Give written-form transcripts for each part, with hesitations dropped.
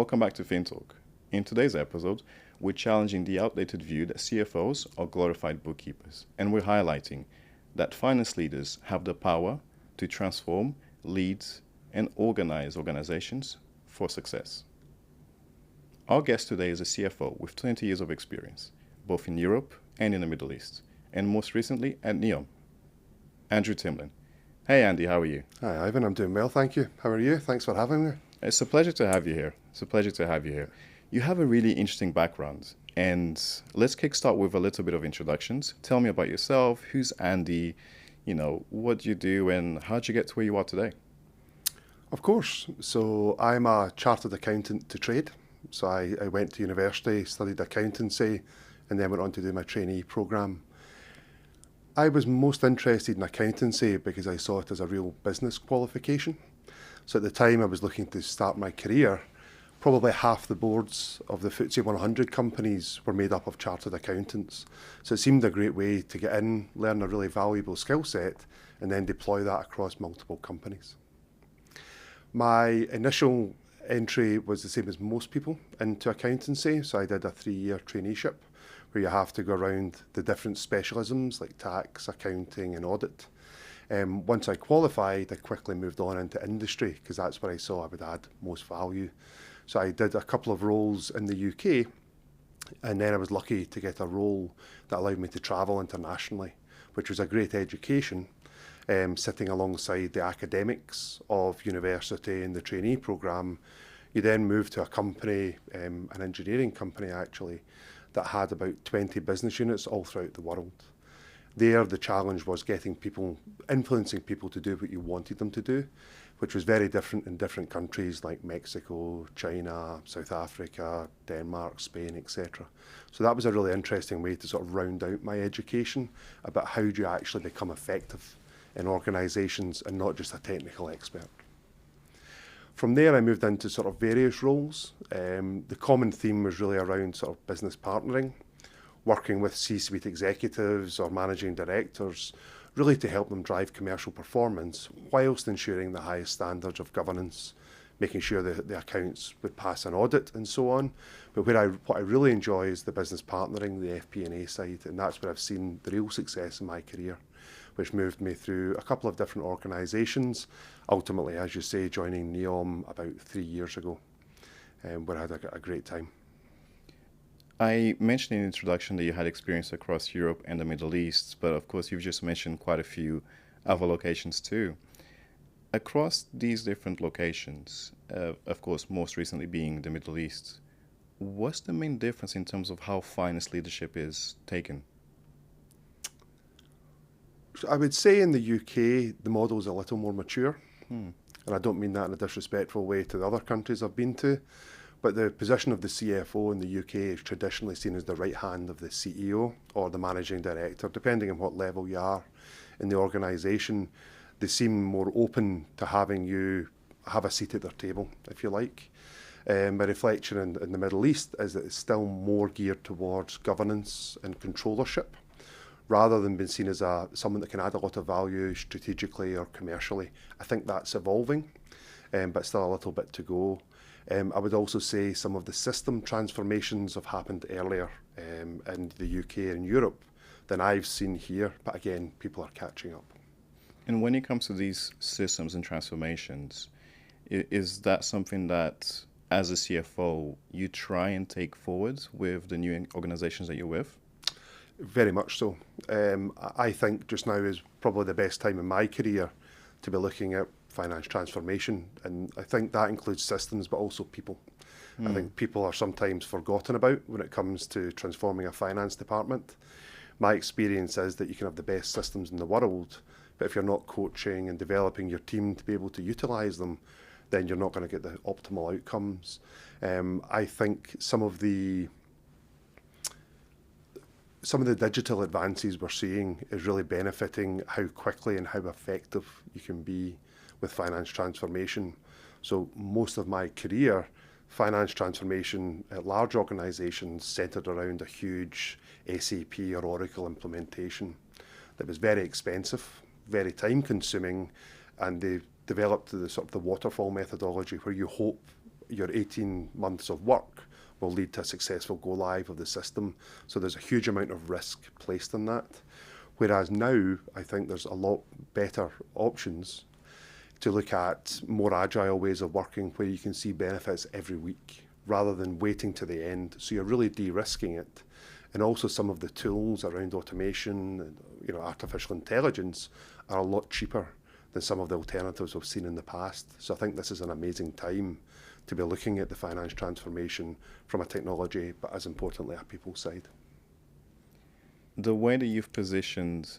Welcome back to FinTalk. In today's episode, we're challenging the outdated view that CFOs are glorified bookkeepers, and we're highlighting that finance leaders have the power to transform, lead, and organize organizations for success. Our guest today is a CFO with 20 years of experience, both in Europe and in the Middle East, and most recently at NEOM. Andrew Timlin. Hey Andy, how are you? Hi Ivan, I'm doing well, thank you. How are you? Thanks for having me. It's a pleasure to have you here. You have a really interesting background, and let's kickstart with a little bit of introductions. Tell me about yourself. Who's Andy? What do you do, and how'd you get to where you are today? Of course. So I'm a chartered accountant to trade. So I went to university, studied accountancy, and then went on to do my trainee programme. I was most interested in accountancy because I saw it as a real business qualification. So at the time I was looking to start my career, probably half the boards of the FTSE 100 companies were made up of chartered accountants. So it seemed a great way to get in, learn a really valuable skill set, and then deploy that across multiple companies. My initial entry was the same as most people into accountancy. So I did a 3-year traineeship where you have to go around the different specialisms like tax, accounting and audit. Once I qualified, I quickly moved on into industry because that's where I saw I would add most value. So I did a couple of roles in the UK, and then I was lucky to get a role that allowed me to travel internationally, which was a great education, sitting alongside the academics of university and the trainee programme. You then moved to a company, an engineering company actually, that had about 20 business units all throughout the world. There, the challenge was influencing people to do what you wanted them to do, which was very different in different countries like Mexico, China, South Africa, Denmark, Spain, etc. So that was a really interesting way to sort of round out my education about how do you actually become effective in organisations and not just a technical expert. From there, I moved into sort of various roles. The common theme was really around sort of business partnering, working with C-suite executives or managing directors, really to help them drive commercial performance whilst ensuring the highest standards of governance, making sure that the accounts would pass an audit and so on. But what I really enjoy is the business partnering, the FP&A side, and that's where I've seen the real success in my career, which moved me through a couple of different organisations, ultimately, as you say, joining NEOM about 3 years ago, where I had a great time. I mentioned in the introduction that you had experience across Europe and the Middle East, but of course you've just mentioned quite a few other locations too. Across these different locations, of course most recently being the Middle East, what's the main difference in terms of how finance leadership is taken? I would say in the UK, the model is a little more mature. And I don't mean that in a disrespectful way to the other countries I've been to, but the position of the CFO in the UK is traditionally seen as the right hand of the CEO or the managing director, depending on what level you are in the organisation. They seem more open to having you have a seat at their table, if you like. My reflection in the Middle East is that it's still more geared towards governance and controllership, rather than being seen as someone that can add a lot of value strategically or commercially. I think that's evolving, but still a little bit to go. I would also say some of the system transformations have happened earlier in the UK and Europe than I've seen here, but again, people are catching up. And when it comes to these systems and transformations, is that something that, as a CFO, you try and take forward with the new organizations that you're with? Very much so. I think just now is probably the best time in my career to be looking at finance transformation, and I think that includes systems but also people. I think people are sometimes forgotten about when it comes to transforming a finance department. My experience is that you can have the best systems in the world, but if you're not coaching and developing your team to be able to utilise them, then you're not going to get the optimal outcomes. I think some of the digital advances we're seeing is really benefiting how quickly and how effective you can be with finance transformation. So most of my career, finance transformation at large organisations centred around a huge SAP or Oracle implementation that was very expensive, very time consuming, and they developed the sort of the waterfall methodology where you hope your 18 months of work will lead to a successful go live of the system. So there's a huge amount of risk placed in that. Whereas now, I think there's a lot better options to look at more agile ways of working where you can see benefits every week rather than waiting to the end. So you're really de-risking it. And also some of the tools around automation and artificial intelligence are a lot cheaper than some of the alternatives we've seen in the past. So I think this is an amazing time to be looking at the finance transformation from a technology, but as importantly, a people side. The way that you've positioned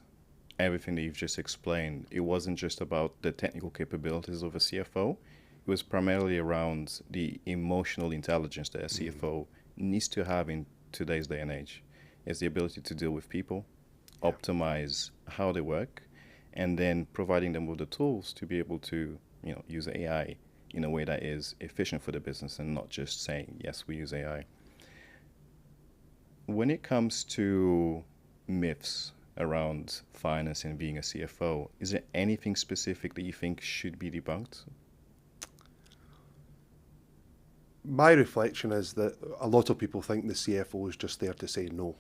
everything that you've just explained, it wasn't just about the technical capabilities of a CFO. It was primarily around the emotional intelligence that a CFO needs to have in today's day and age. It's the ability to deal with people, optimize how they work, and then providing them with the tools to be able to use AI in a way that is efficient for the business and not just saying, yes, we use AI. When it comes to myths around finance and being a CFO, is there anything specific that you think should be debunked? My reflection is that a lot of people think the CFO is just there to say no.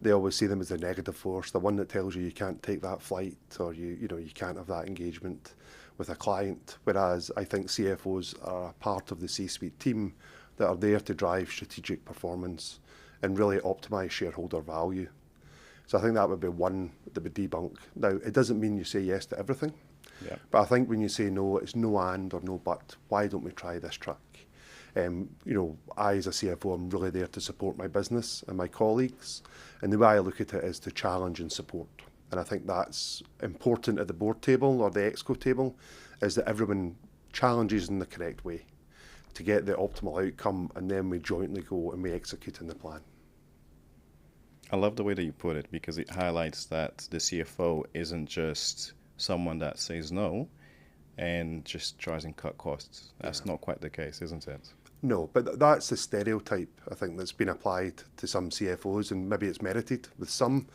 They always see them as the negative force, the one that tells you can't take that flight or you can't have that engagement with a client. Whereas I think CFOs are part of the C-suite team that are there to drive strategic performance and really optimize shareholder value. So I think that would be one that would debunk. Now, it doesn't mean you say yes to everything, but I think when you say no, it's no and or no but. Why don't we try this track? I as a CFO, I'm really there to support my business and my colleagues. And the way I look at it is to challenge and support. And I think that's important at the board table or the exco table, is that everyone challenges in the correct way to get the optimal outcome, and then we jointly go and we execute in the plan. I love the way that you put it, because it highlights that the CFO isn't just someone that says no and just tries and cut costs. That's not quite the case, isn't it? No, but that's the stereotype, I think, that's been applied to some CFOs, and maybe it's merited with some.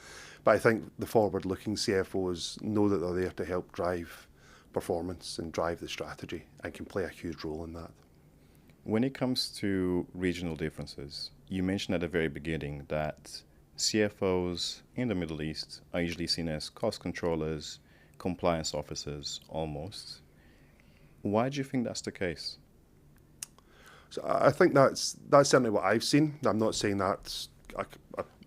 But I think the forward-looking CFOs know that they're there to help drive performance and drive the strategy and can play a huge role in that. When it comes to regional differences, you mentioned at the very beginning that CFOs in the Middle East are usually seen as cost controllers, compliance officers, almost. Why do you think that's the case? So I think that's certainly what I've seen. I'm not saying that's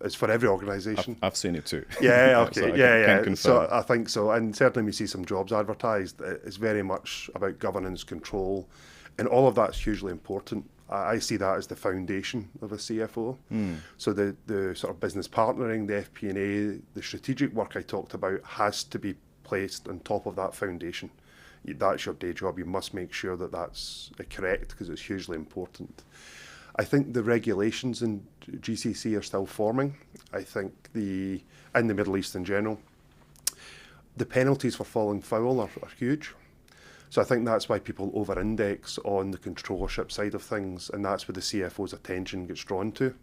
it's for every organisation. I've seen it too. Yeah, okay, So yeah. So I think so, and certainly we see some jobs advertised. It's very much about governance, control, and all of that's hugely important. I see that as the foundation of a CFO. So the sort of business partnering, the FP&A, the strategic work I talked about has to be placed on top of that foundation. That's your day job. You must make sure that that's correct, because it's hugely important. I think the regulations in GCC are still forming. I think in the Middle East in general, the penalties for falling foul are huge. So I think that's why people over-index on the controllership side of things, and that's where the CFO's attention gets drawn to.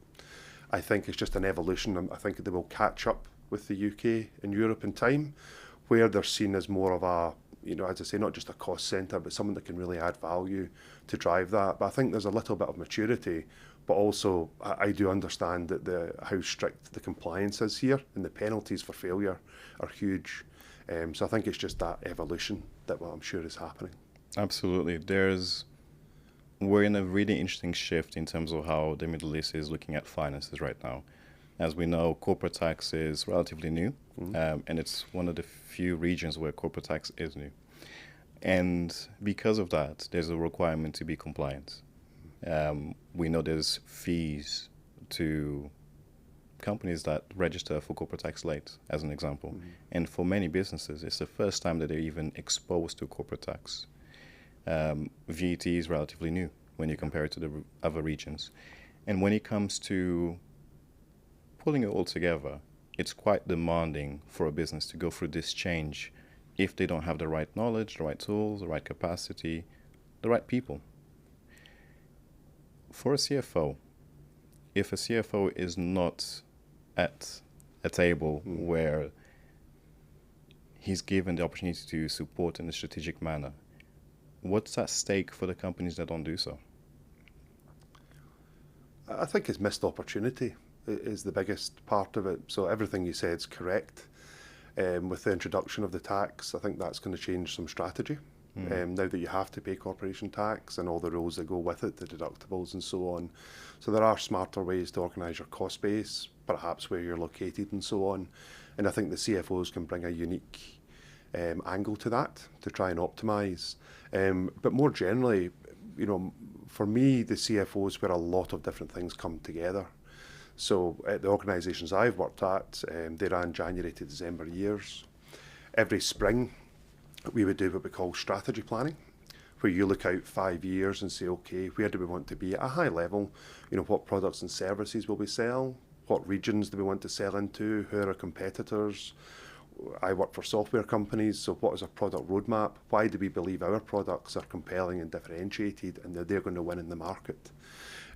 I think it's just an evolution. I think they will catch up with the UK and Europe in time, where they're seen as more of a, as I say, not just a cost centre, but someone that can really add value to drive that. But I think there's a little bit of maturity, but also I do understand that how strict the compliance is here, and the penalties for failure are huge. So I think it's just that evolution that I'm sure is happening. Absolutely. We're in a really interesting shift in terms of how the Middle East is looking at finances right now. As we know, corporate tax is relatively new, and it's one of the few regions where corporate tax is new. And because of that, there's a requirement to be compliant. We know there's fees to companies that register for corporate tax late, as an example. And for many businesses, it's the first time that they're even exposed to corporate tax. VAT is relatively new when you compare it to the other regions. And when it comes to pulling it all together, it's quite demanding for a business to go through this change if they don't have the right knowledge, the right tools, the right capacity, the right people. For a CFO, if a CFO is not at a table where he's given the opportunity to support in a strategic manner, What's at stake for the companies that don't do so? I think it's missed opportunity is the biggest part of it. So everything you said is correct. With the introduction of the tax, I think that's going to change some strategy. Now that you have to pay corporation tax and all the rules that go with it, the deductibles and so on. So there are smarter ways to organise your cost base, perhaps where you're located and so on. And I think the CFOs can bring a unique angle to that to try and optimise. But more generally, for me, the CFO is where a lot of different things come together. So at the organisations I've worked at, they ran January to December years. Every spring, we would do what we call strategy planning, where you look out 5 years and say, okay, where do we want to be at a high level? What products and services will we sell? What regions do we want to sell into? Who are our competitors? I work for software companies, so what is our product roadmap? Why do we believe our products are compelling and differentiated and that they're going to win in the market?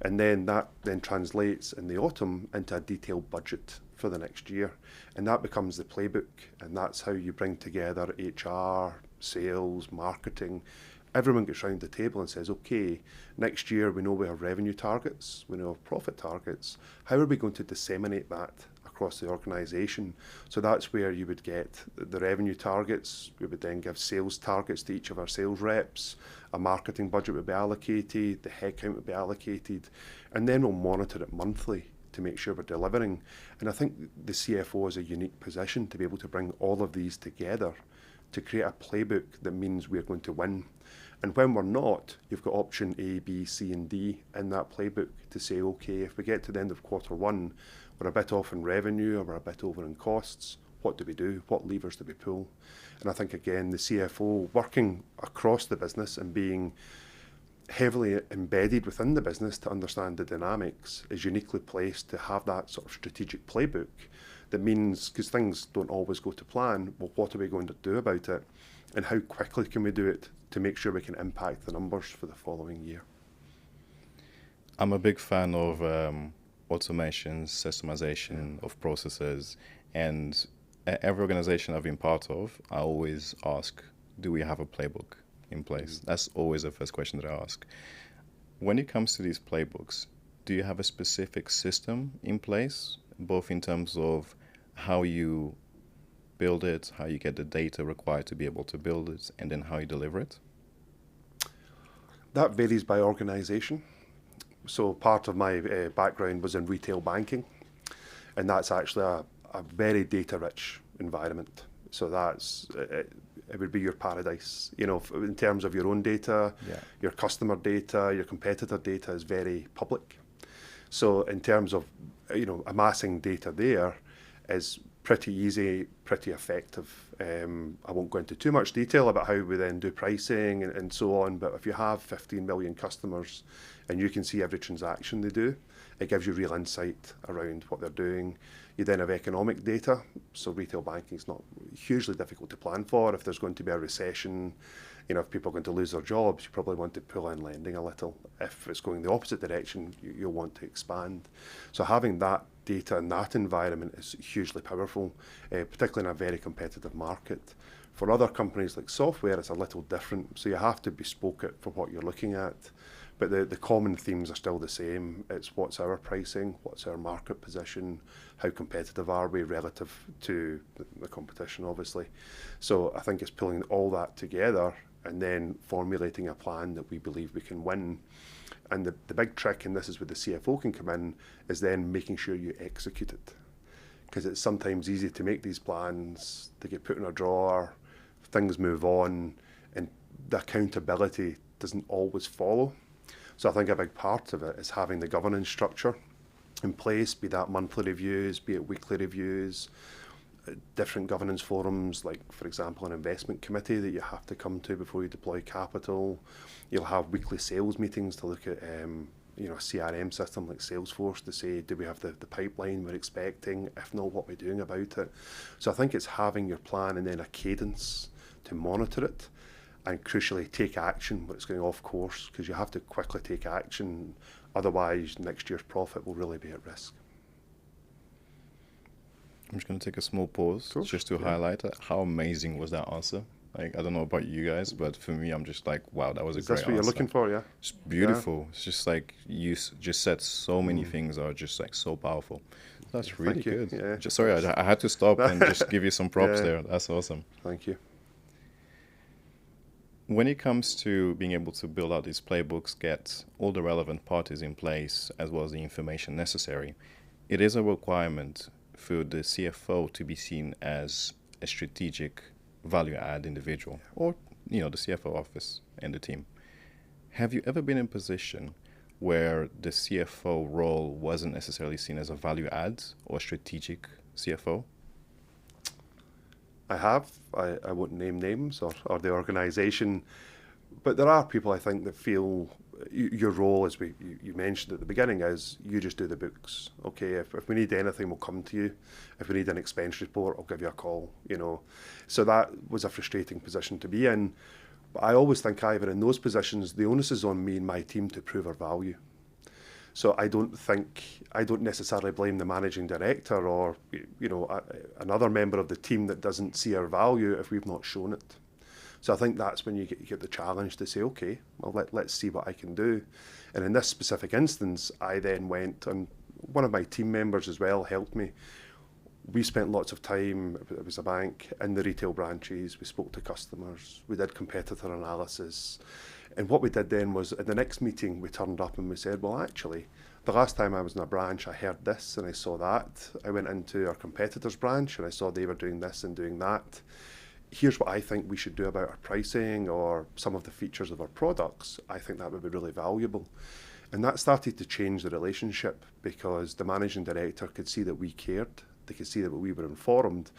And then that then translates in the autumn into a detailed budget for the next year. And that becomes the playbook. And that's how you bring together HR, sales, marketing. Everyone gets round the table and says, okay, next year we know we have revenue targets, we know we have profit targets. How are we going to disseminate that across the organisation? So that's where you would get the revenue targets. We would then give sales targets to each of our sales reps. A marketing budget would be allocated, the headcount would be allocated, and then we'll monitor it monthly to make sure we're delivering. And I think the CFO is a unique position to be able to bring all of these together to create a playbook that means we're going to win. And when we're not, you've got option A, B, C, and D in that playbook to say, okay, if we get to the end of quarter one, we're a bit off in revenue or we're a bit over in costs, what do we do? What levers do we pull? And I think, again, the CFO working across the business and being heavily embedded within the business to understand the dynamics is uniquely placed to have that sort of strategic playbook. That means, because things don't always go to plan, well, what are we going to do about it? And how quickly can we do it to make sure we can impact the numbers for the following year? I'm a big fan of automation, systemization of processes, and every organization I've been part of, I always ask, do we have a playbook in place? Mm-hmm. That's always the first question that I ask. When it comes to these playbooks, do you have a specific system in place, both in terms of how you build it, how you get the data required to be able to build it, and then how you deliver it? That varies by organisation. So part of my background was in retail banking, and that's actually a very data-rich environment. So that's it would be your paradise. In terms of your own data, your customer data, your competitor data is very public. So in terms of amassing data there is pretty easy, pretty effective. I won't go into too much detail about how we then do pricing and so on, but if you have 15 million customers and you can see every transaction they do, it gives you real insight around what they're doing. You then have economic data, so retail banking is not hugely difficult to plan for. If there's going to be a recession, if people are going to lose their jobs, you probably want to pull in lending a little. If it's going the opposite direction, you'll want to expand. So having that data in that environment is hugely powerful, particularly in a very competitive market. For other companies like software, it's a little different. So you have to bespoke it for what you're looking at. But the common themes are still the same. It's what's our pricing, what's our market position, how competitive are we relative to the competition, obviously. So I think it's pulling all that together and then formulating a plan that we believe we can win. And the big trick, and this is where the CFO can come in, is then making sure you execute it. Because it's sometimes easy to make these plans, they get put in a drawer, things move on, and the accountability doesn't always follow. So I think a big part of it is having the governance structure in place, be that monthly reviews, be it weekly reviews, different governance forums, like, for example, an investment committee that you have to come to before you deploy capital. You'll have weekly sales meetings to look at a CRM system like Salesforce to say, do we have the pipeline we're expecting? If not, what are we doing about it? So I think it's having your plan and then a cadence to monitor it. And crucially, take action when it's going off course, because you have to quickly take action. Otherwise, next year's profit will really be at risk. I'm just going to take a small pause just to highlight it. How amazing was that answer? Like, I don't know about you guys, but for me, I'm just like, wow, that was a Is this great what you're answer. looking for? Yeah. It's Yeah. beautiful. It's just like just said so many things are just like so powerful. That's really Thank you. good. Yeah. Just sorry, It's, I had to stop and just give you some props yeah. there. That's awesome. Thank you. When it comes to being able to build out these playbooks, get all the relevant parties in place, as well as the information necessary, it is a requirement for the CFO to be seen as a strategic value add individual, or the CFO office and the team. Have you ever been in a position where the CFO role wasn't necessarily seen as a value add or strategic CFO? I have. I won't name names or the organisation, but there are people I think that feel your role, as you mentioned at the beginning, is you just do the books. Okay, if we need anything, we'll come to you. If we need an expense report, I'll give you a call. So that was a frustrating position to be in. But I always think either in those positions, the onus is on me and my team to prove our value. So I don't necessarily blame the managing director or another member of the team that doesn't see our value if we've not shown it. So I think that's when you get the challenge to say, okay, well let's see what I can do. And in this specific instance, I then went, and one of my team members as well helped me. We spent lots of time, it was a bank, in the retail branches. We spoke to customers. We did competitor analysis. And what we did then was, at the next meeting, we turned up and we said, well, actually, the last time I was in a branch, I heard this and I saw that. I went into our competitor's branch and I saw they were doing this and doing that. Here's what I think we should do about our pricing or some of the features of our products. I think that would be really valuable. And that started to change the relationship because the managing director could see that we cared. They could see that we were informed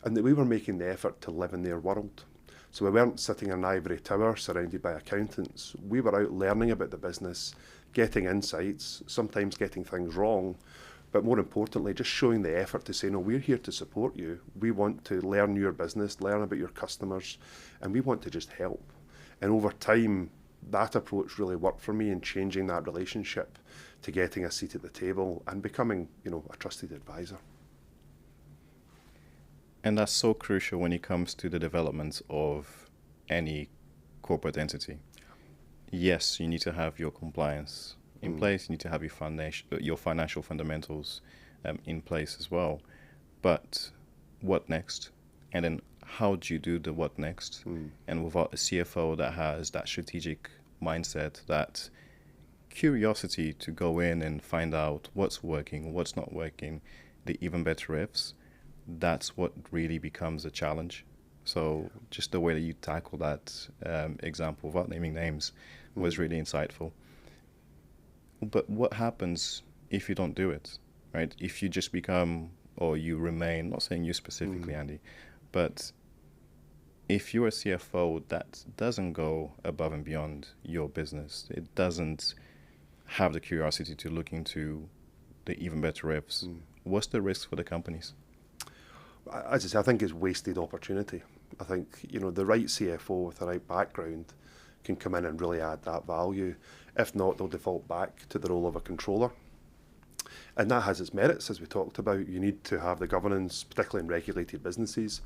and that we were making the effort to live in their world. So we weren't sitting in an ivory tower surrounded by accountants. We were out learning about the business, getting insights, sometimes getting things wrong, but more importantly, just showing the effort to say, no, we're here to support you. We want to learn your business, learn about your customers, and we want to just help. And over time, that approach really worked for me in changing that relationship to getting a seat at the table and becoming, a trusted advisor. And that's so crucial when it comes to the development of any corporate entity. Yes, you need to have your compliance in place. You need to have your financial fundamentals in place as well. But what next? And then how do you do the what next? And without a CFO that has that strategic mindset, that curiosity to go in and find out what's working, what's not working, the even better ifs, that's what really becomes a challenge. So just the way that you tackle that example, without naming names, was really insightful. But what happens if you don't do it, right? If you just become, or you remain, not saying you specifically, Andy, but if you're a CFO that doesn't go above and beyond your business, it doesn't have the curiosity to look into the even better ifs, what's the risk for the companies? As I say, I think it's wasted opportunity. I think, the right CFO with the right background can come in and really add that value. If not, they'll default back to the role of a controller. And that has its merits, as we talked about. You need to have the governance, particularly in regulated businesses.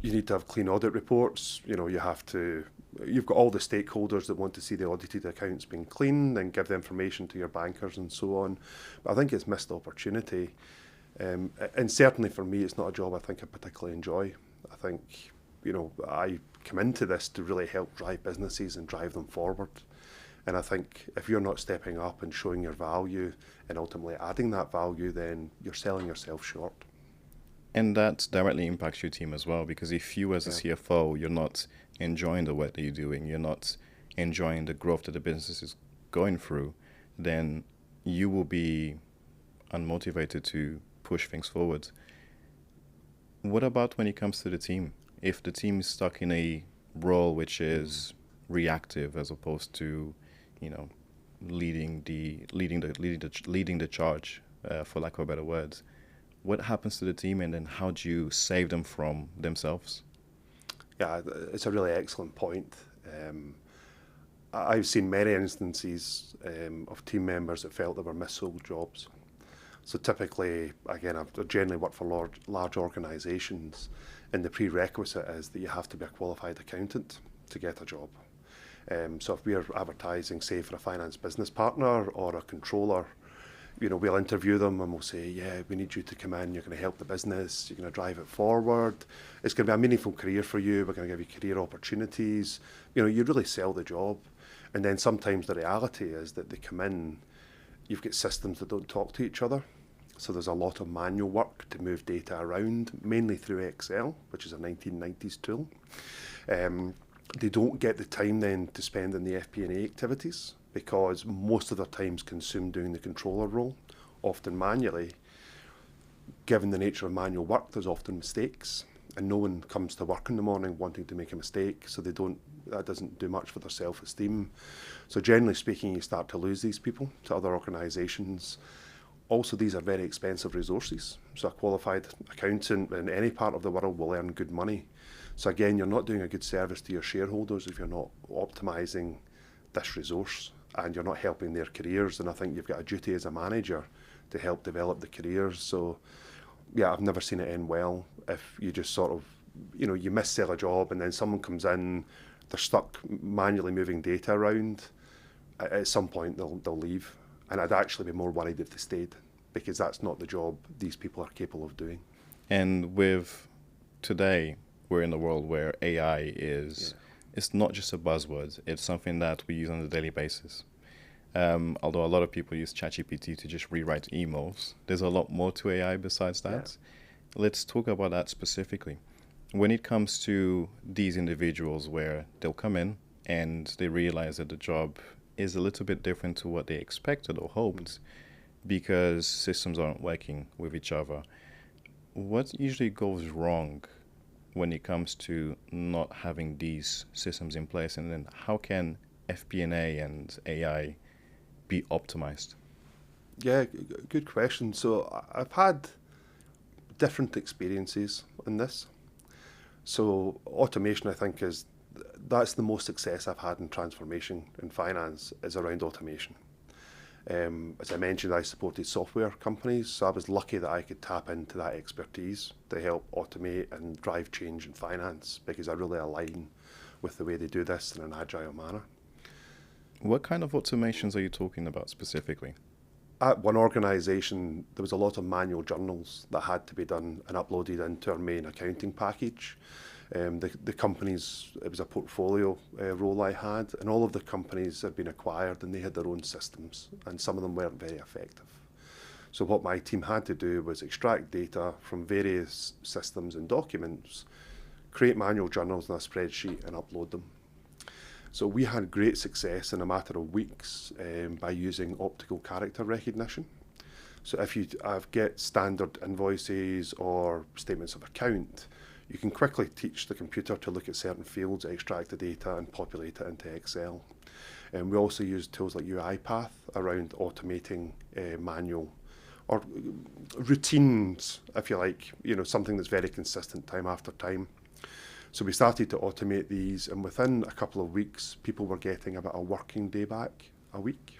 You need to have clean audit reports. You've got all the stakeholders that want to see the audited accounts being clean and give the information to your bankers and so on. But I think it's missed opportunity. And certainly for me, it's not a job I think I particularly enjoy. I think, I come into this to really help drive businesses and drive them forward. And I think if you're not stepping up and showing your value and ultimately adding that value, then you're selling yourself short. And that directly impacts your team as well, because if you as a CFO, you're not enjoying the work that you're doing, you're not enjoying the growth that the business is going through, then you will be unmotivated to push things forward. What about when it comes to the team? If the team is stuck in a role which is reactive as opposed to, leading the charge, for lack of a better word, what happens to the team, and then how do you save them from themselves? Yeah, it's a really excellent point. I've seen many instances of team members that felt they were missold jobs. So typically, again, I've generally worked for large organisations, and the prerequisite is that you have to be a qualified accountant to get a job. So if we're advertising, say, for a finance business partner or a controller, we'll interview them and we'll say, yeah, we need you to come in, you're going to help the business, you're going to drive it forward, it's going to be a meaningful career for you, we're going to give you career opportunities. You really sell the job. And then sometimes the reality is that they come in, you've got systems that don't talk to each other. So there's a lot of manual work to move data around, mainly through Excel, which is a 1990s tool. They don't get the time then to spend in the FP&A activities because most of their time's consumed doing the controller role, often manually. Given the nature of manual work, there's often mistakes, and no one comes to work in the morning wanting to make a mistake, so that doesn't do much for their self-esteem. So generally speaking, you start to lose these people to other organisations. Also, these are very expensive resources. So a qualified accountant in any part of the world will earn good money. So again, you're not doing a good service to your shareholders if you're not optimising this resource and you're not helping their careers. And I think you've got a duty as a manager to help develop the careers. So yeah, I've never seen it end well if you just sort of, you miss-sell a job and then someone comes in, they're stuck manually moving data around. At some point, they'll leave. And I'd actually be more worried if they stayed, because that's not the job these people are capable of doing. And with today, we're in a world where AI it's not just a buzzword, it's something that we use on a daily basis. Although a lot of people use ChatGPT to just rewrite emails, there's a lot more to AI besides that. Yeah. Let's talk about that specifically. When it comes to these individuals where they'll come in and they realize that the job is a little bit different to what they expected or hoped because systems aren't working with each other, what usually goes wrong when it comes to not having these systems in place, and then how can FP&A and AI be optimized? Yeah, good question. So I've had different experiences in this. So automation, I think, that's the most success I've had in transformation in finance is around automation. As I mentioned, I supported software companies, so I was lucky that I could tap into that expertise to help automate and drive change in finance, because I really align with the way they do this in an agile manner. What kind of automations are you talking about specifically? At one organisation, there was a lot of manual journals that had to be done and uploaded into our main accounting package. The companies, it was a portfolio role I had, and all of the companies had been acquired and they had their own systems, and some of them weren't very effective. So what my team had to do was extract data from various systems and documents, create manual journals in a spreadsheet and upload them. So we had great success in a matter of weeks by using optical character recognition. So if you get standard invoices or statements of account, you can quickly teach the computer to look at certain fields, extract the data and populate it into Excel. And we also use tools like UiPath around automating manual or routines, if you like, something that's very consistent time after time. So we started to automate these, and within a couple of weeks, people were getting about a working day back a week.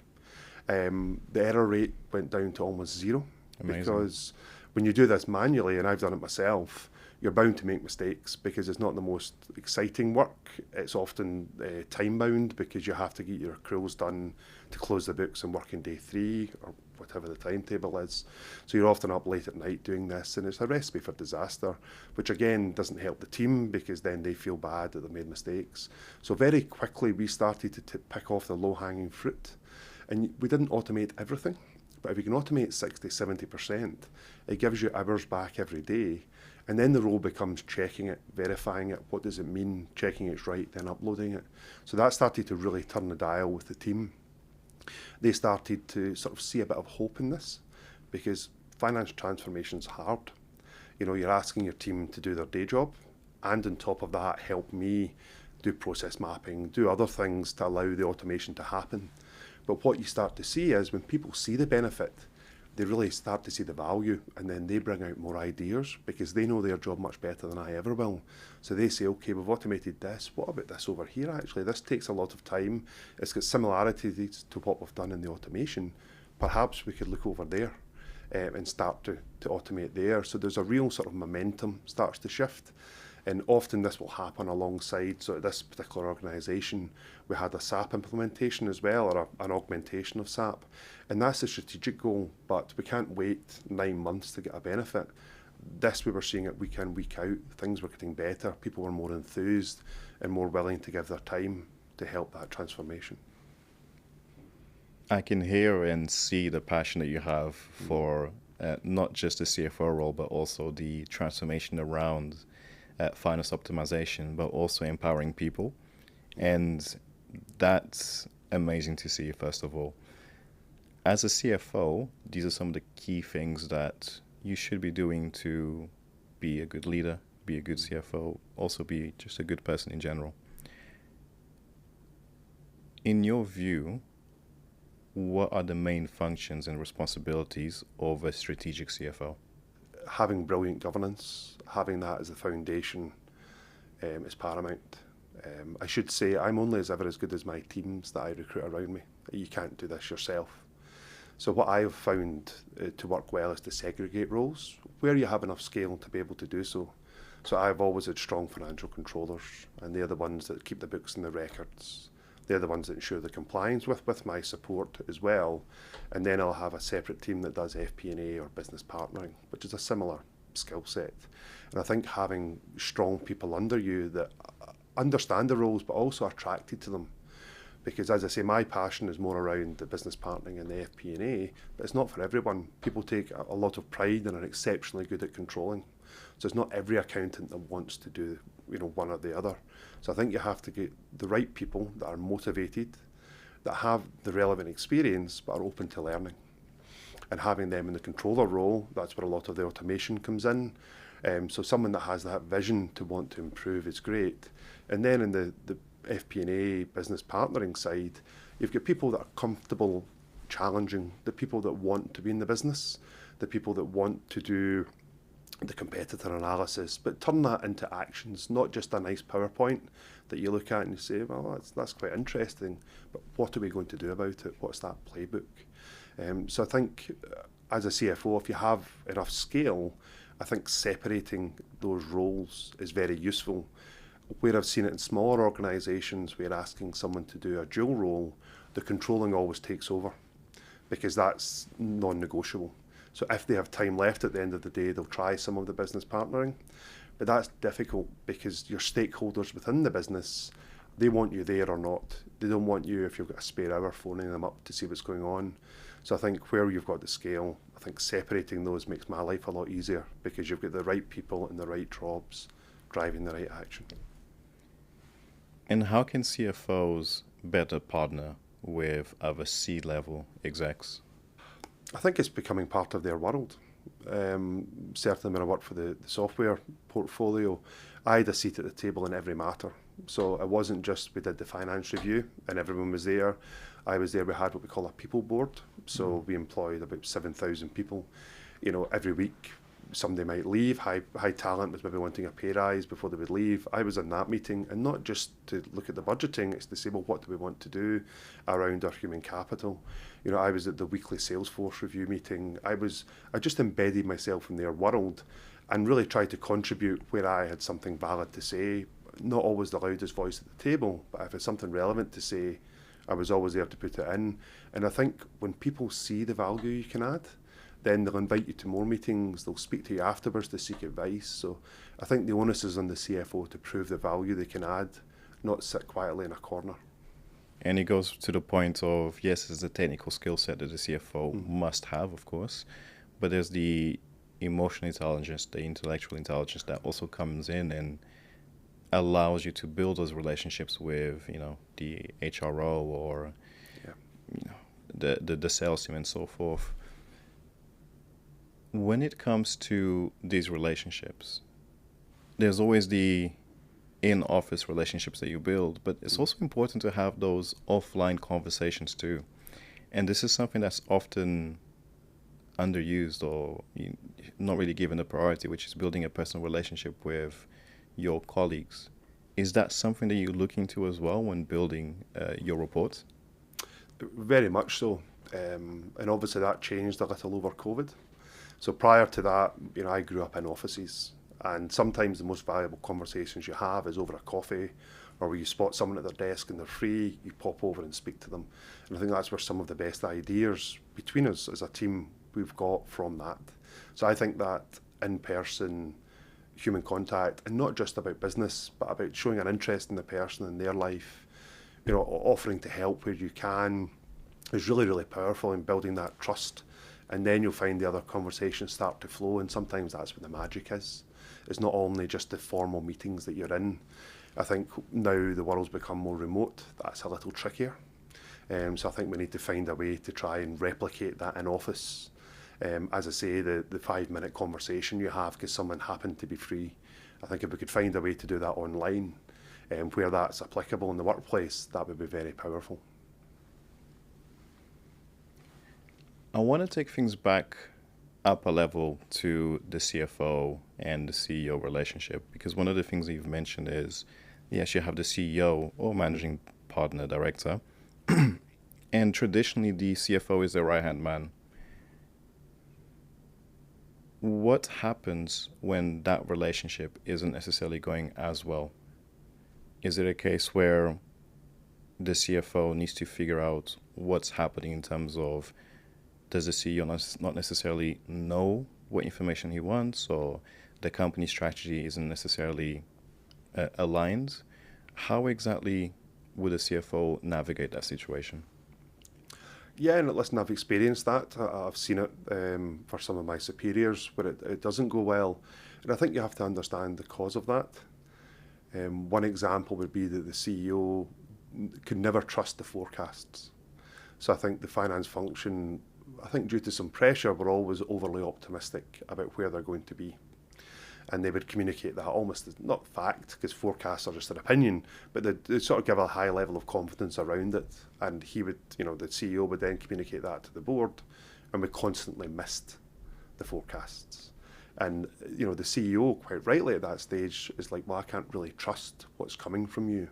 The error rate went down to almost zero. Amazing. Because when you do this manually, and I've done it myself, you're bound to make mistakes because it's not the most exciting work. It's often time-bound because you have to get your accruals done to close the books on working day 3 or whatever the timetable is. So you're often up late at night doing this, and it's a recipe for disaster, which again doesn't help the team because then they feel bad that they've made mistakes. So very quickly we started to pick off the low-hanging fruit, and we didn't automate everything. But if you can automate 60, 70%, it gives you hours back every day. And then the role becomes checking it, verifying it, what does it mean, checking it's right, then uploading it. So that started to really turn the dial with the team. They started to sort of see a bit of hope in this, because finance transformation's hard. You're asking your team to do their day job, and on top of that, help me do process mapping, do other things to allow the automation to happen. But what you start to see is when people see the benefit, they really start to see the value, and then they bring out more ideas because they know their job much better than I ever will. So they say, okay, we've automated this. What about this over here, actually? This takes a lot of time. It's got similarities to what we've done in the automation. Perhaps we could look over there. and start to automate there. So there's a real sort of momentum starts to shift. And often this will happen alongside, so at this particular organisation, we had a SAP implementation as well, or an augmentation of SAP. And that's a strategic goal, but we can't wait 9 months to get a benefit. This, we were seeing it week in, week out. Things were getting better. People were more enthused and more willing to give their time to help that transformation. I can hear and see the passion that you have for not just the CFO role, but also the transformation around finance optimization, but also empowering people. And that's amazing to see, first of all. As a CFO, these are some of the key things that you should be doing to be a good leader, be a good CFO, also be just a good person in general. In your view, what are the main functions and responsibilities of a strategic CFO? Having brilliant governance, having that as the foundation is paramount. I should say I'm only ever as good as my teams that I recruit around me. You can't do this yourself. So what I've found to work well is to segregate roles where you have enough scale to be able to do so. So I've always had strong financial controllers, and they're the ones that keep the books and the records. They're the ones that ensure the compliance with my support as well. And then I'll have a separate team that does FP&A or business partnering, which is a similar skill set. And I think having strong people under you that understand the roles but also are attracted to them. Because as I say, my passion is more around the business partnering and the FP&A, but it's not for everyone. People take a lot of pride and are exceptionally good at controlling. So it's not every accountant that wants to do one or the other. So I think you have to get the right people that are motivated, that have the relevant experience but are open to learning. And having them in the controller role, that's where a lot of the automation comes in. So someone that has that vision to want to improve is great. And then in the FP&A business partnering side, you've got people that are comfortable challenging, the people that want to be in the business, the people that want to do the competitor analysis, but turn that into actions, not just a nice PowerPoint that you look at and you say, well, that's quite interesting, but what are we going to do about it? What's that playbook? So I think as a CFO, if you have enough scale, I think separating those roles is very useful. Where I've seen it in smaller organisations, where asking someone to do a dual role, the controlling always takes over because that's non-negotiable. So if they have time left at the end of the day, they'll try some of the business partnering. But that's difficult because your stakeholders within the business, they want you there or not. They don't want you, if you've got a spare hour, phoning them up to see what's going on. So I think where you've got the scale, I think separating those makes my life a lot easier because you've got the right people in the right jobs driving the right action. And how can CFOs better partner with other C-level execs? I think it's becoming part of their world. Certainly when I worked for the software portfolio, I had a seat at the table in every matter. So it wasn't just we did the finance review and everyone was there. I was there, we had what we call a people board. So we employed about 7,000 people. Every week somebody might leave, high talent was maybe wanting a pay rise before they would leave. I was in that meeting, and not just to look at the budgeting, it's to say, well, what do we want to do around our human capital? I was at the weekly Salesforce review meeting. I just embedded myself in their world and really tried to contribute where I had something valid to say. Not always the loudest voice at the table, but if it's something relevant to say, I was always there to put it in. And I think when people see the value you can add, then they'll invite you to more meetings, they'll speak to you afterwards to seek advice. So I think the onus is on the CFO to prove the value they can add, not sit quietly in a corner. And it goes to the point of, yes, it's a technical skill set that the CFO must have, of course, but there's the emotional intelligence, the intellectual intelligence that also comes in and allows you to build those relationships with, the HRO or the sales team and so forth. When it comes to these relationships, there's always the in-office relationships that you build, but it's also important to have those offline conversations too. And this is something that's often underused or not really given a priority, which is building a personal relationship with your colleagues. Is that something that you look into as well when building your reports? Very much so. And obviously that changed a little over COVID. So prior to that, I grew up in offices, and sometimes the most valuable conversations you have is over a coffee, or where you spot someone at their desk and they're free, you pop over and speak to them. And I think that's where some of the best ideas between us as a team we've got from that. So I think that in-person human contact, and not just about business, but about showing an interest in the person and their life, offering to help where you can, is really, really powerful in building that trust. And then you'll find the other conversations start to flow, and sometimes that's where the magic is. It's not only just the formal meetings that you're in. I think now the world's become more remote, that's a little trickier. So I think we need to find a way to try and replicate that in office. As I say, the 5-minute conversation you have because someone happened to be free. I think if we could find a way to do that online, where that's applicable in the workplace, that would be very powerful. I want to take things back up a level to the CFO and the CEO relationship, because one of the things that you've mentioned is, yes, you have the CEO or managing partner, director, and traditionally the CFO is the right-hand man. What happens when that relationship isn't necessarily going as well? Is it a case where the CFO needs to figure out what's happening in terms of, does the CEO not necessarily know what information he wants, or the company strategy isn't necessarily aligned? How exactly would a CFO navigate that situation? Yeah, and listen, I've experienced that. I've seen it for some of my superiors where it doesn't go well. And I think you have to understand the cause of that. One example would be that the CEO could never trust the forecasts. So I think the finance function, due to some pressure, were always overly optimistic about where they're going to be. And they would communicate that almost as not fact, because forecasts are just an opinion, but they'd sort of give a high level of confidence around it. And he would, the CEO would then communicate that to the board, and we constantly missed the forecasts. And, the CEO, quite rightly at that stage, is like, well, I can't really trust what's coming from you.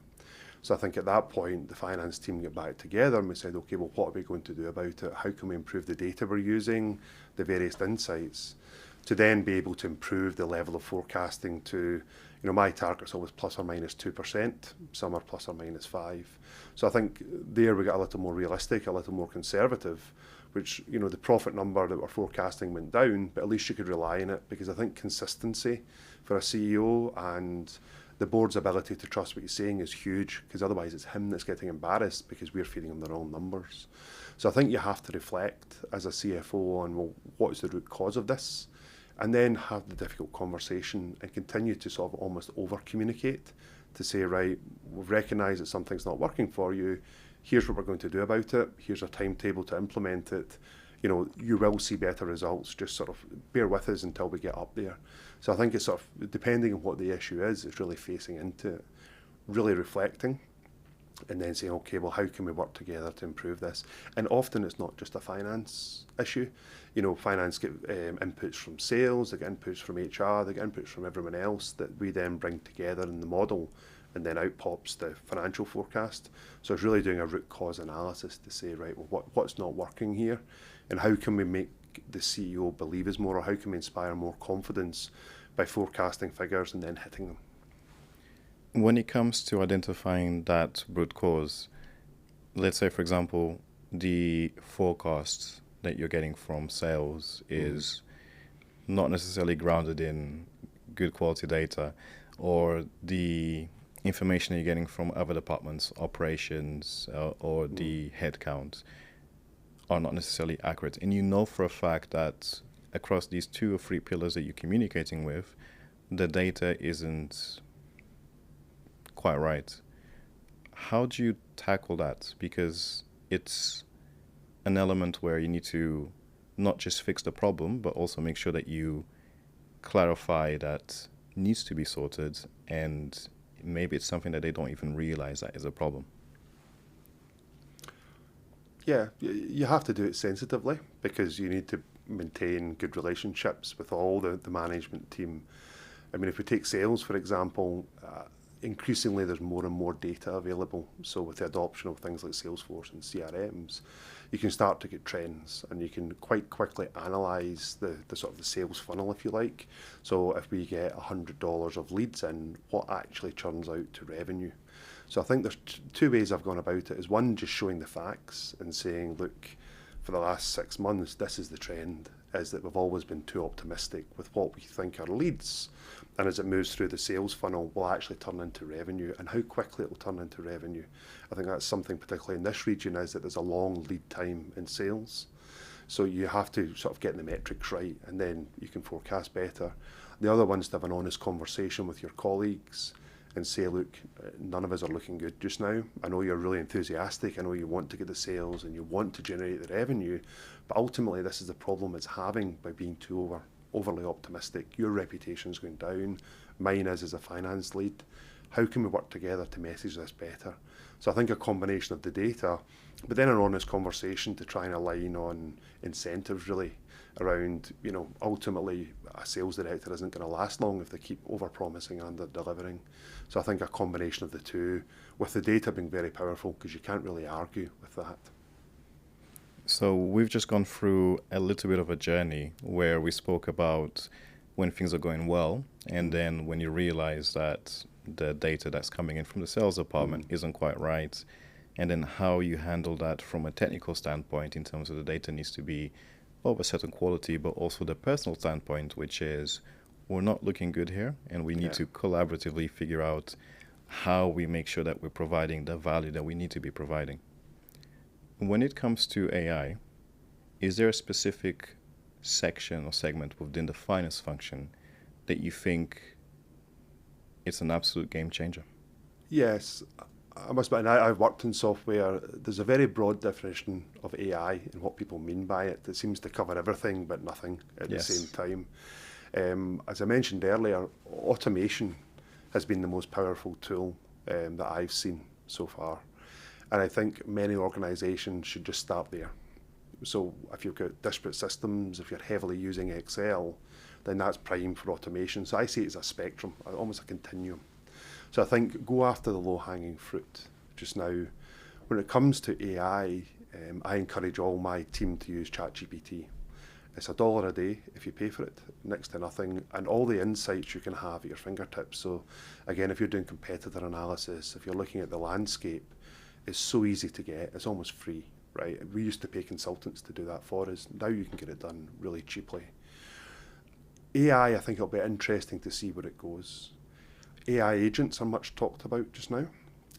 So I think at that point, the finance team get back together and we said, okay, well, what are we going to do about it? How can we improve the data we're using, the various insights, to then be able to improve the level of forecasting to, my target's always plus or minus 2%, some are plus or minus 5%. So I think there we got a little more realistic, a little more conservative, which, the profit number that we're forecasting went down, but at least you could rely on it, because I think consistency for a CEO and the board's ability to trust what he's saying is huge, because otherwise it's him that's getting embarrassed because we're feeding him the wrong numbers. So I think you have to reflect as a CFO on, well, what is the root cause of this? And then have the difficult conversation and continue to sort of almost over-communicate to say, right, we've recognised that something's not working for you. Here's what we're going to do about it. Here's a timetable to implement it. You will see better results. Just sort of bear with us until we get up there. So I think it's sort of, depending on what the issue is, it's really facing into it, really reflecting, and then saying, okay, well, how can we work together to improve this? And often it's not just a finance issue. Finance get inputs from sales, they get inputs from HR, they get inputs from everyone else that we then bring together in the model, and then out pops the financial forecast. So it's really doing a root cause analysis to say, right, well, what's not working here? And how can we make the CEO believe us more, or how can we inspire more confidence by forecasting figures and then hitting them? When it comes to identifying that root cause, let's say, for example, the forecasts that you're getting from sales is not necessarily grounded in good quality data, or the information you're getting from other departments, operations, or the headcount are not necessarily accurate. And you know for a fact that across these 2 or 3 pillars that you're communicating with, the data isn't quite right. How do you tackle that? Because it's an element where you need to not just fix the problem, but also make sure that you clarify that needs to be sorted, and maybe it's something that they don't even realize that is a problem. Yeah, you have to do it sensitively, because you need to maintain good relationships with all the management team. I mean, if we take sales, for example, increasingly there's more and more data available. So with the adoption of things like Salesforce and CRMs, you can start to get trends, and you can quite quickly analyse the sort of the sales funnel, if you like. So if we get $100 of leads in, what actually churns out to revenue? So I think there's two ways I've gone about it. Is one, just showing the facts and saying, look, for the last 6 months, this is the trend, is that we've always been too optimistic with what we think are leads. And as it moves through the sales funnel, will actually turn into revenue, and how quickly it will turn into revenue. I think that's something particularly in this region, is that there's a long lead time in sales. So you have to sort of get the metrics right, and then you can forecast better. The other one's to have an honest conversation with your colleagues and say, look, none of us are looking good just now. I know you're really enthusiastic. I know you want to get the sales and you want to generate the revenue, but ultimately this is the problem it's having by being too overly optimistic. Your reputation's going down. Mine is as a finance lead. How can we work together to message this better? So I think a combination of the data, but then an honest conversation to try and align on incentives really around, ultimately a sales director isn't going to last long if they keep over-promising and under-delivering. So I think a combination of the two, with the data being very powerful, because you can't really argue with that. So we've just gone through a little bit of a journey where we spoke about when things are going well, and then when you realize that the data that's coming in from the sales department isn't quite right, and then how you handle that from a technical standpoint in terms of the data needs to be of a certain quality, but also the personal standpoint, which is we're not looking good here, and we need to collaboratively figure out how we make sure that we're providing the value that we need to be providing. When it comes to AI, is there a specific section or segment within the finance function that you think it's an absolute game changer? Yes, I must admit, I've worked in software. There's a very broad definition of AI and what people mean by it. It seems to cover everything but nothing at the same time. As I mentioned earlier, automation has been the most powerful tool that I've seen so far. And I think many organisations should just start there. So if you've got disparate systems, if you're heavily using Excel, then that's prime for automation. So I see it as a spectrum, almost a continuum. So I think go after the low-hanging fruit just now. When it comes to AI, I encourage all my team to use ChatGPT. It's $1 a day if you pay for it, next to nothing, and all the insights you can have at your fingertips. So again, if you're doing competitor analysis, if you're looking at the landscape, it's so easy to get, it's almost free, right? We used to pay consultants to do that for us. Now you can get it done really cheaply. AI, I think it'll be interesting to see where it goes. AI agents are much talked about just now,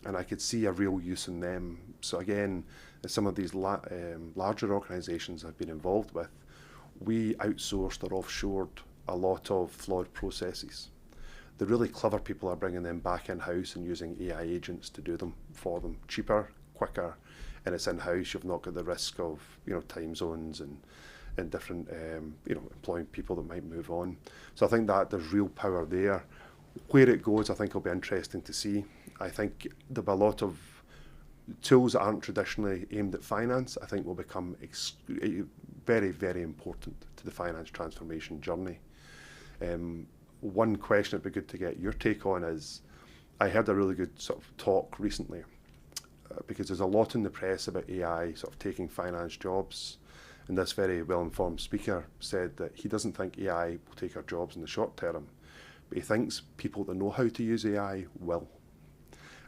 and I could see a real use in them. So again, some of these larger organisations I've been involved with, we outsourced or offshored a lot of flawed processes. The really clever people are bringing them back in-house and using AI agents to do them for them cheaper, quicker, and it's in-house. You've not got the risk of time zones and different employing people that might move on. So I think that there's real power there. Where it goes, I think will be interesting to see. I think there'll be a lot of tools that aren't traditionally aimed at finance. I think will become very, very important to the finance transformation journey. One question it'd be good to get your take on is, I heard a really good sort of talk recently because there's a lot in the press about AI sort of taking finance jobs, and this very well-informed speaker said that he doesn't think AI will take our jobs in the short term, but he thinks people that know how to use AI will.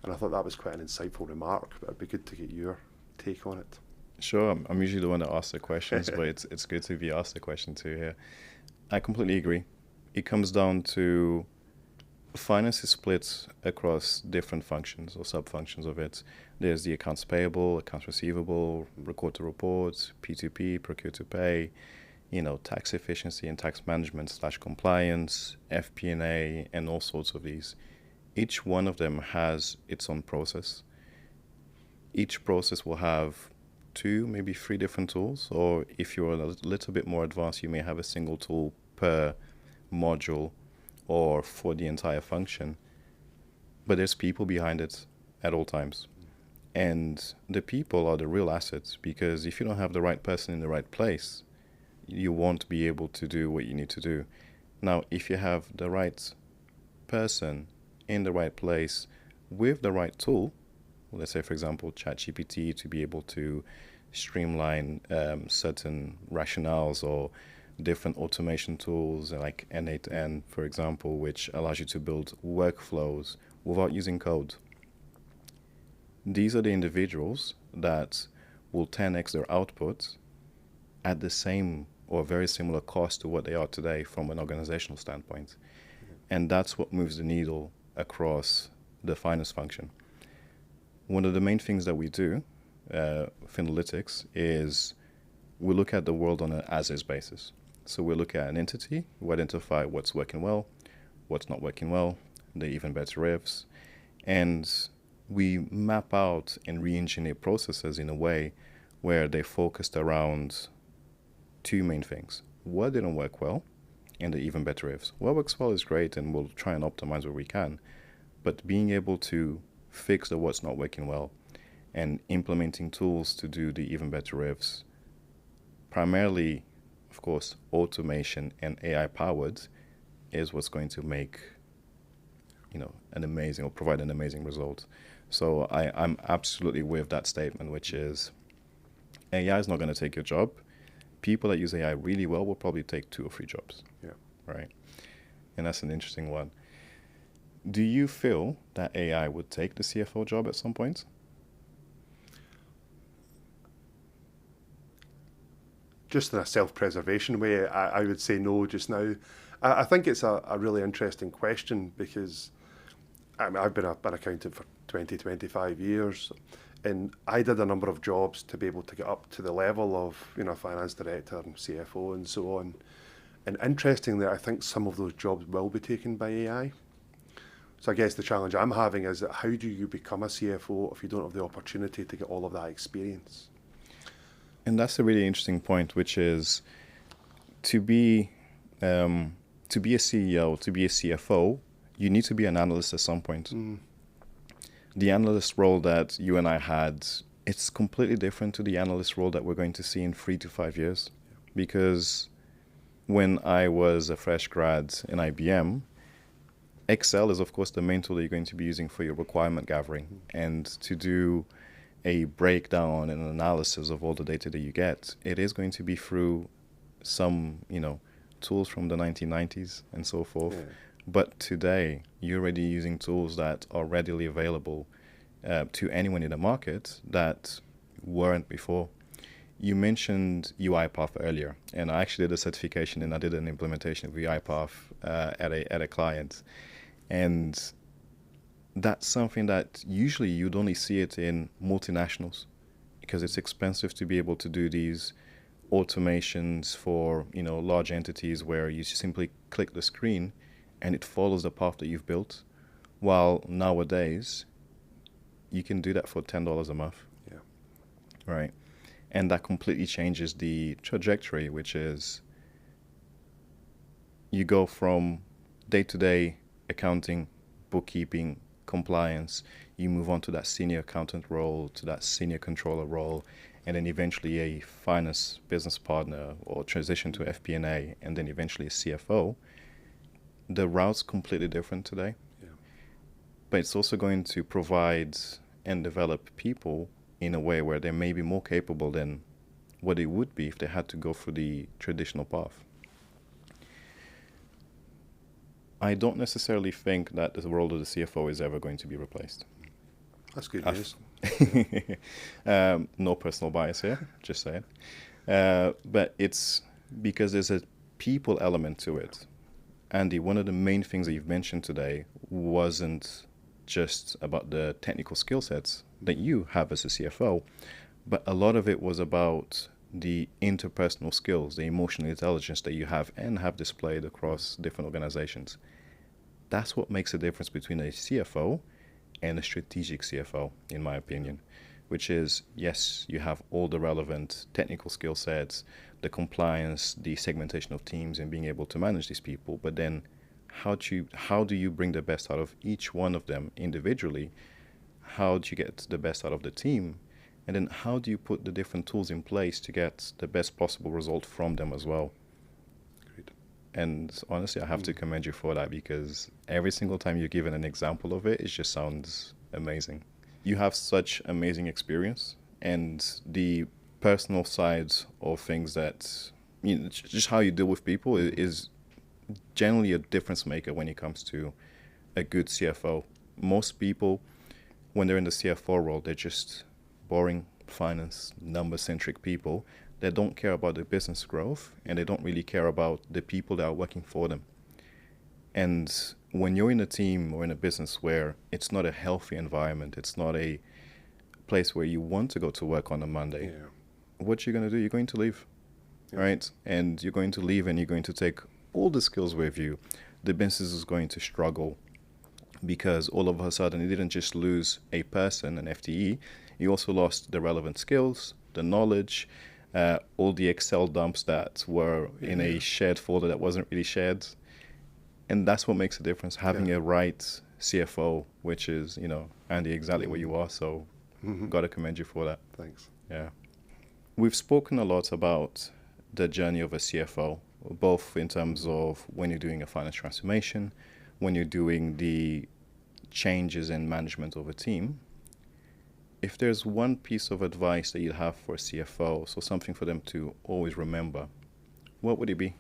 And I thought that was quite an insightful remark, but it'd be good to get your take on it. Sure, I'm usually the one that asks the questions, but it's good to be asked the question too here. I completely agree. It comes down to finance is split across different functions or sub-functions of it. There's the accounts payable, accounts receivable, record to report, P2P, procure to pay, tax efficiency and tax management / compliance, FP&A, and all sorts of these. Each one of them has its own process. Each process will have 2, maybe 3 different tools, or if you're a little bit more advanced, you may have a single tool per module or for the entire function. But there's people behind it at all times. And the people are the real assets, because if you don't have the right person in the right place, you won't be able to do what you need to do. Now, if you have the right person in the right place with the right tool, let's say, for example, ChatGPT, to be able to streamline certain rationales, or different automation tools like N8N, for example, which allows you to build workflows without using code. These are the individuals that will 10x their output at the same or very similar cost to what they are today from an organizational standpoint. And that's what moves the needle across the finance function. One of the main things that we do, Finalytics, is we look at the world on an as-is basis. So we look at an entity, we identify what's working well, what's not working well, the even better ifs, and we map out and re-engineer processes in a way where they focused around two main things. What didn't work well, and the even better ifs. What works well is great, and we'll try and optimize where we can, but being able to fix the what's not working well and implementing tools to do the even better ifs, primarily, of course, automation and AI powered, is what's going to make, an amazing, or provide an amazing result. So I'm absolutely with that statement, which is AI is not going to take your job. People that use AI really well will probably take 2 or 3 jobs. Yeah. Right? And that's an interesting one. Do you feel that AI would take the CFO job at some point? Just in a self-preservation way, I would say no just now. I think it's a really interesting question, because I've been an accountant for 25 years, and I did a number of jobs to be able to get up to the level of finance director and CFO and so on. And interestingly, I think some of those jobs will be taken by AI. So I guess the challenge I'm having is that how do you become a CFO if you don't have the opportunity to get all of that experience? And that's a really interesting point, which is to be a CEO, to be a CFO, you need to be an analyst at some point. The analyst role that you and I had, it's completely different to the analyst role that we're going to see in 3 to 5 years. Because when I was a fresh grad in IBM, Excel is, of course, the main tool that you're going to be using for your requirement gathering. And to do a breakdown and analysis of all the data that you get, it is going to be through some, tools from the 1990s and so forth. Yeah. But today, you're already using tools that are readily available to anyone in the market that weren't before. You mentioned UiPath earlier, and I actually did a certification and I did an implementation of UiPath at a client. And that's something that usually you'd only see it in multinationals, because it's expensive to be able to do these automations for large entities where you simply click the screen and it follows the path that you've built. While nowadays, you can do that for $10 a month. Yeah. Right? And that completely changes the trajectory, which is you go from day-to-day accounting, bookkeeping, compliance, you move on to that senior accountant role, to that senior controller role, and then eventually a finance business partner, or transition to FP&A, and then eventually a CFO. The route's completely different today. Yeah. But it's also going to provide and develop people in a way where they may be more capable than what they would be if they had to go through the traditional path. I don't necessarily think that the role of the CFO is ever going to be replaced. That's good news. No personal bias here, just saying. But it's because there's a people element to it. Andy, one of the main things that you've mentioned today wasn't just about the technical skill sets that you have as a CFO, but a lot of it was about the interpersonal skills, the emotional intelligence that you have and have displayed across different organizations. That's what makes the difference between a CFO and a strategic CFO, in my opinion, which is, yes, you have all the relevant technical skill sets, the compliance, the segmentation of teams, and being able to manage these people. But then how do you bring the best out of each one of them individually? How do you get the best out of the team? And then how do you put the different tools in place to get the best possible result from them as well? Great. And honestly, I have to commend you for that, because every single time you're given an example of it, it just sounds amazing. You have such amazing experience, and the personal sides of things that, just how you deal with people is generally a difference maker when it comes to a good CFO. Most people, when they're in the CFO role, they're just boring finance, number-centric people that don't care about the business growth, and they don't really care about the people that are working for them. And when you're in a team or in a business where it's not a healthy environment, it's not a place where you want to go to work on a Monday, what you're going to do, you're going to leave, right? And you're going to leave, and you're going to take all the skills with you. The business is going to struggle, because all of a sudden, you didn't just lose a person, an FTE, you also lost the relevant skills, the knowledge, all the Excel dumps that were in a shared folder that wasn't really shared. And that's what makes a difference, having a right CFO, which is, Andy, exactly where you are. So got to commend you for that. Thanks. Yeah. We've spoken a lot about the journey of a CFO, both in terms of when you're doing a finance transformation, when you're doing the changes in management of a team. If there's one piece of advice that you'd have for a CFO, so something for them to always remember, what would it be?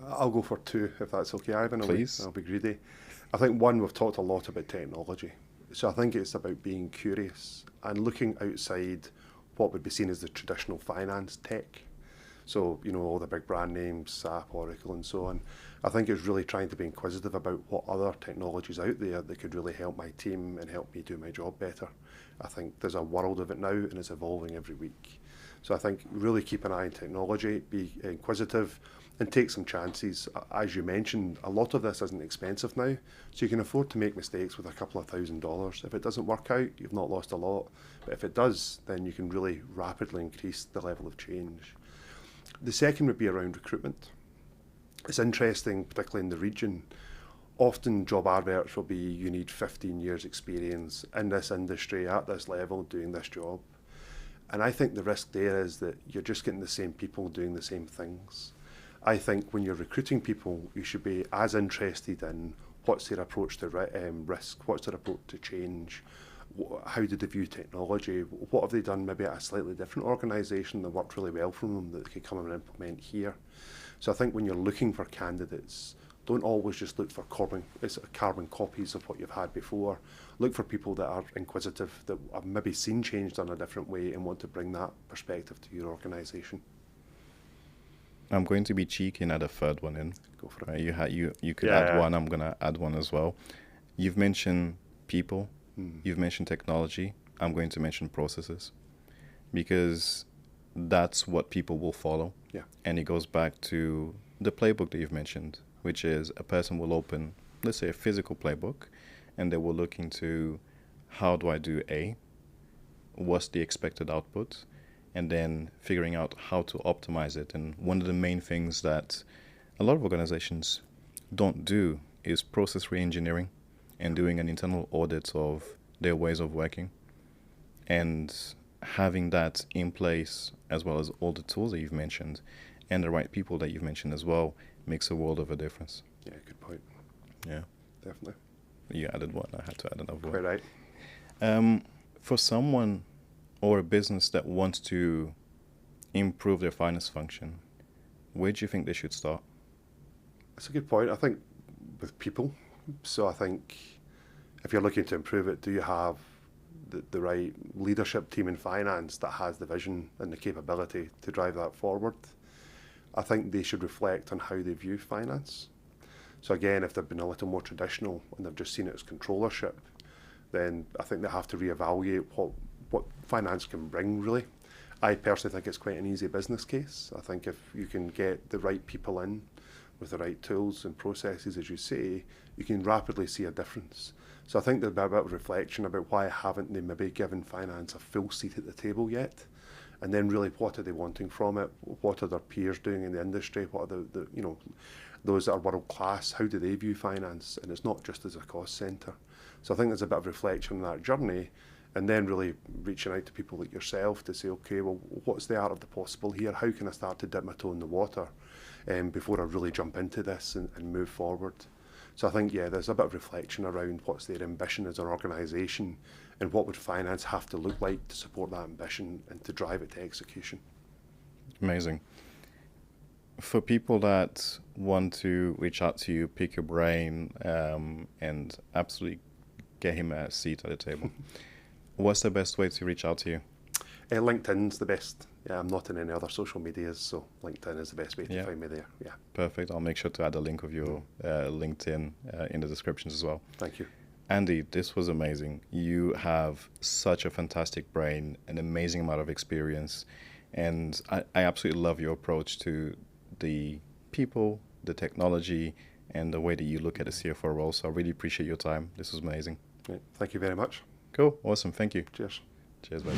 I'll go for two, if that's okay, Ivan. Please. I'll be greedy. I think one, we've talked a lot about technology. So I think it's about being curious and looking outside what would be seen as the traditional finance tech. So, all the big brand names, SAP, Oracle, and so on. I think it's really trying to be inquisitive about what other technologies out there that could really help my team and help me do my job better. I think there's a world of it now, and it's evolving every week. So I think really keep an eye on technology, be inquisitive, and take some chances. As you mentioned, a lot of this isn't expensive now, so you can afford to make mistakes with a couple of $1,000s. If it doesn't work out, you've not lost a lot. But if it does, then you can really rapidly increase the level of change. The second would be around recruitment. It's interesting, particularly in the region, often job adverts will be, you need 15 years experience in this industry, at this level, doing this job. And I think the risk there is that you're just getting the same people doing the same things. I think when you're recruiting people, you should be as interested in what's their approach to risk, what's their approach to change, how do they view technology, what have they done maybe at a slightly different organisation that worked really well for them that they could come and implement here. So I think when you're looking for candidates, don't always just look for carbon copies of what you've had before. Look for people that are inquisitive, that have maybe seen change done a different way and want to bring that perspective to your organisation. I'm going to be cheeky and add a third one in. Go for it. You could add one. I'm going to add one as well. You've mentioned people. You've mentioned technology. I'm going to mention processes, because that's what people will follow. Yeah. And it goes back to the playbook that you've mentioned, which is a person will open, let's say, a physical playbook, and they will look into, how do I do A? What's the expected output? And then figuring out how to optimize it. And one of the main things that a lot of organizations don't do is process re-engineering and doing an internal audit of their ways of working. And having that in place, as well as all the tools that you've mentioned and the right people that you've mentioned as well, makes a world of a difference. Yeah, good point. Yeah. Definitely. You added one. I had to add another one. Quite right. For someone or a business that wants to improve their finance function, where do you think they should start? That's a good point. I think with people. So I think if you're looking to improve it, do you have the right leadership team in finance that has the vision and the capability to drive that forward? I think they should reflect on how they view finance. So again, if they've been a little more traditional and they've just seen it as controllership, then I think they have to reevaluate what finance can bring, really. I personally think it's quite an easy business case. I think if you can get the right people in with the right tools and processes, as you say, you can rapidly see a difference. So I think there'll be a bit of reflection about why haven't they maybe given finance a full seat at the table yet? And then really, what are they wanting from it? What are their peers doing in the industry? What are the those that are world class? How do they view finance? And it's not just as a cost centre. So I think there's a bit of reflection on that journey, and then really reaching out to people like yourself to say, okay, well, what's the art of the possible here? How can I start to dip my toe in the water? before I really jump into this and move forward. So I think, yeah, there's a bit of reflection around what's their ambition as an organisation and what would finance have to look like to support that ambition and to drive it to execution. Amazing. For people that want to reach out to you, pick your brain, and absolutely get him a seat at the table, what's the best way to reach out to you? LinkedIn's the best. Yeah, I'm not in any other social medias, so LinkedIn is the best way to find me there. Yeah. Perfect. I'll make sure to add a link of your LinkedIn in the descriptions as well. Thank you. Andy, this was amazing. You have such a fantastic brain, an amazing amount of experience, and I absolutely love your approach to the people, the technology, and the way that you look at the CFO role. So I really appreciate your time. This was amazing. Right. Thank you very much. Cool. Awesome. Thank you. Cheers. Cheers, mate.